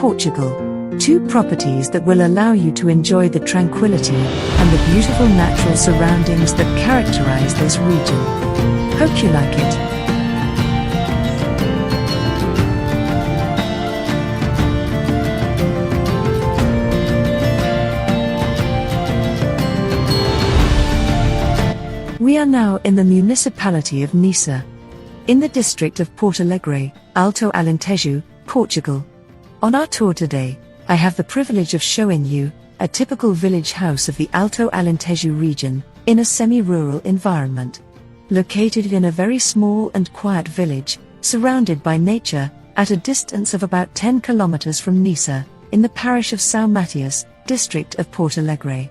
Portugal. Two properties that will allow you to enjoy the tranquility and the beautiful natural surroundings that characterize this region. Hope you like it. We are now in the municipality of Nisa, in the district of Porto Alegre, Alto Alentejo, Portugal. On our tour today, I have the privilege of showing you a typical village house of the Alto Alentejo region, in a semi-rural environment. Located in a very small and quiet village, surrounded by nature, at a distance of about 10 kilometers from Nisa, in the parish of São Mateus, district of Porto Alegre.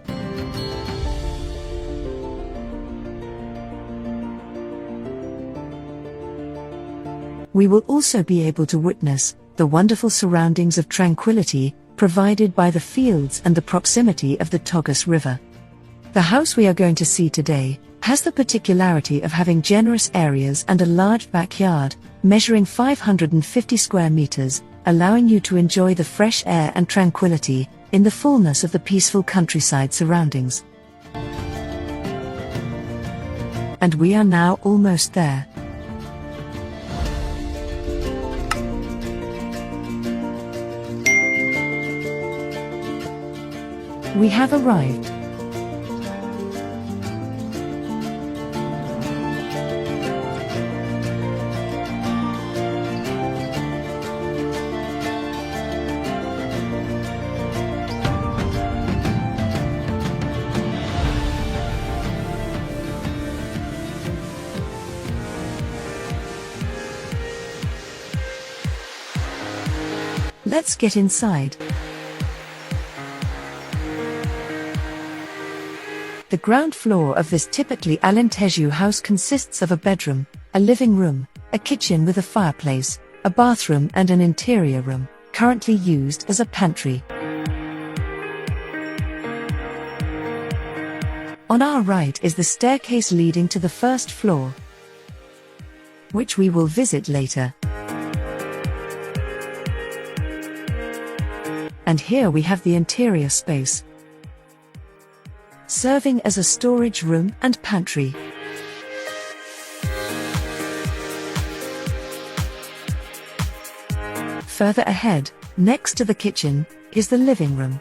We will also be able to witness the wonderful surroundings of tranquility provided by the fields and the proximity of the Tagus River. The house we are going to see today has the particularity of having generous areas and a large backyard, measuring 550 square meters, allowing you to enjoy the fresh air and tranquility in the fullness of the peaceful countryside surroundings. And we are now almost there. We have arrived. Let's get inside. The ground floor of this typically Alentejo house consists of a bedroom, a living room, a kitchen with a fireplace, a bathroom and an interior room, currently used as a pantry. On our right is the staircase leading to the first floor, which we will visit later. And here we have the interior space, serving as a storage room and pantry. Further ahead, next to the kitchen, is the living room.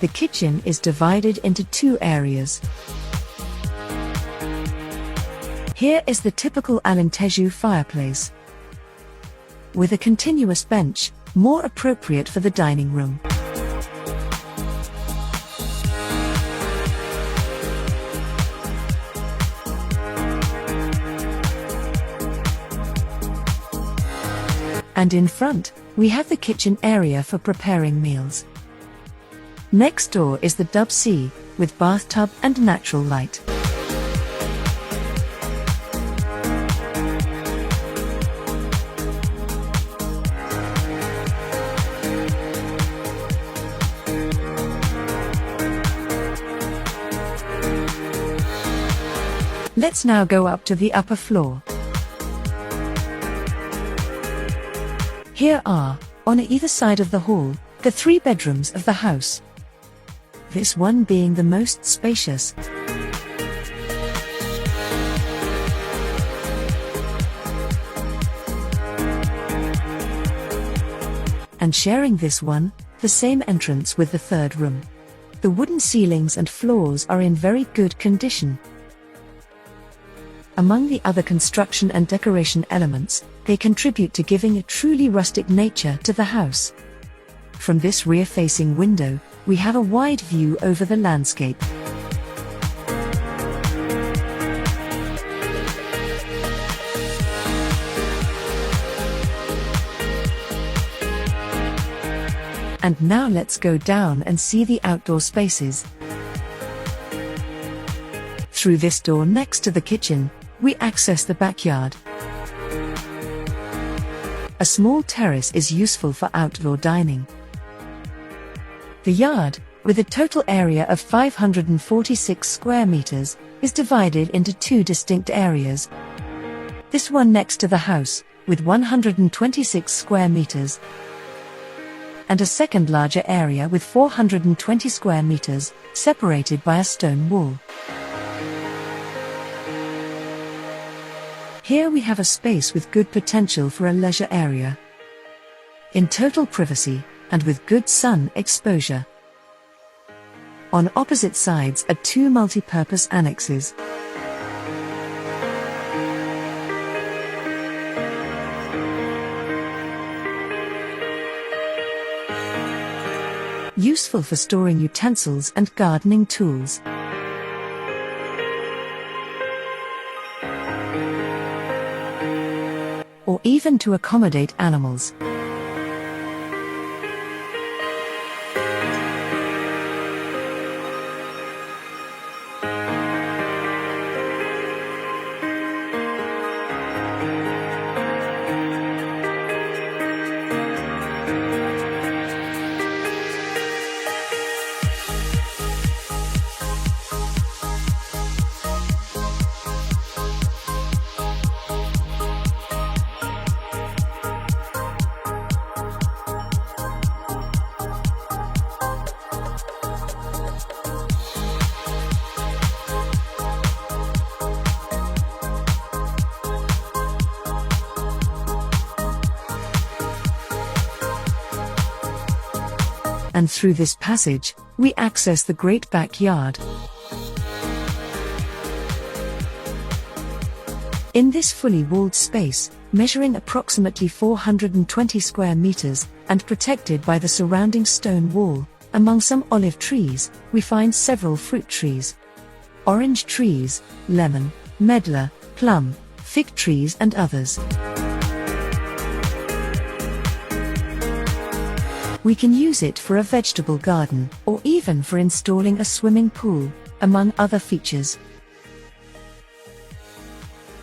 The kitchen is divided into two areas. Here is the typical Alentejo fireplace, with a continuous bench, more appropriate for the dining room. And in front, we have the kitchen area for preparing meals. Next door is the WC, with bathtub and natural light. Let's now go up to the upper floor. Here are, on either side of the hall, the three bedrooms of the house. This one being the most spacious. And sharing this one, the same entrance with the third room. The wooden ceilings and floors are in very good condition. Among the other construction and decoration elements, they contribute to giving a truly rustic nature to the house. From this rear-facing window, we have a wide view over the landscape. And now let's go down and see the outdoor spaces. Through this door next to the kitchen, we access the backyard. A small terrace is useful for outdoor dining. The yard, with a total area of 546 square meters, is divided into two distinct areas. This one next to the house, with 126 square meters, and a second larger area with 420 square meters, separated by a stone wall. Here we have a space with good potential for a leisure area, in total privacy, and with good sun exposure. On opposite sides are two multi-purpose annexes. Useful for storing utensils and gardening tools. Or even to accommodate animals. And through this passage, we access the great backyard. In this fully walled space, measuring approximately 420 square meters, and protected by the surrounding stone wall, among some olive trees, we find several fruit trees. Orange trees, lemon, medlar, plum, fig trees and others. We can use it for a vegetable garden, or even for installing a swimming pool, among other features.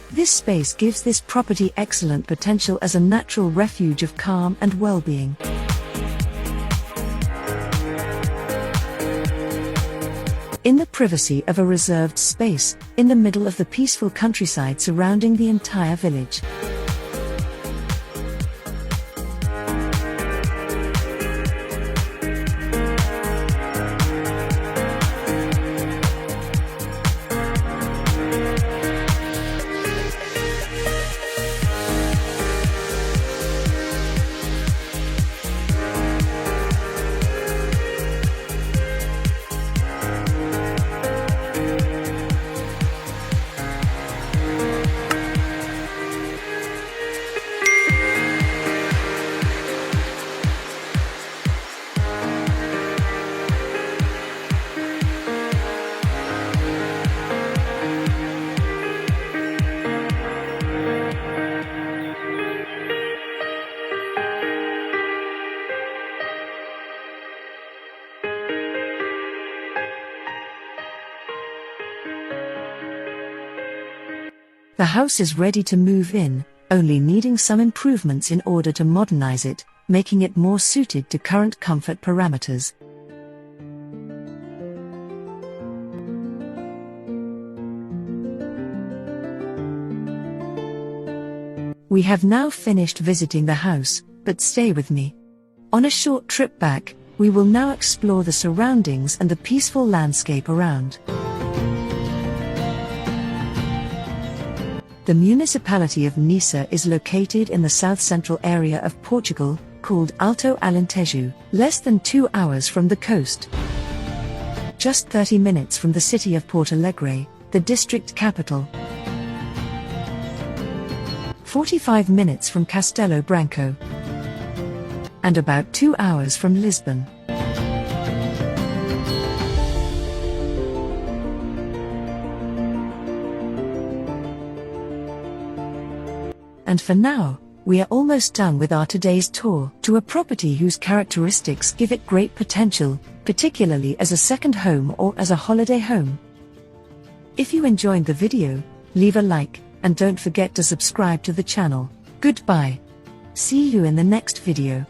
This space gives this property excellent potential as a natural refuge of calm and well-being. In the privacy of a reserved space, in the middle of the peaceful countryside surrounding the entire village. The house is ready to move in, only needing some improvements in order to modernize it, making it more suited to current comfort parameters. We have now finished visiting the house, but stay with me. On a short trip back, we will now explore the surroundings and the peaceful landscape around. The municipality of Nisa is located in the south-central area of Portugal, called Alto Alentejo, less than 2 hours from the coast. Just 30 minutes from the city of Porto Alegre, the district capital. 45 minutes from Castelo Branco. And about 2 hours from Lisbon. And for now, we are almost done with our today's tour to a property whose characteristics give it great potential, particularly as a second home or as a holiday home. If you enjoyed the video, leave a like, and don't forget to subscribe to the channel. Goodbye. See you in the next video.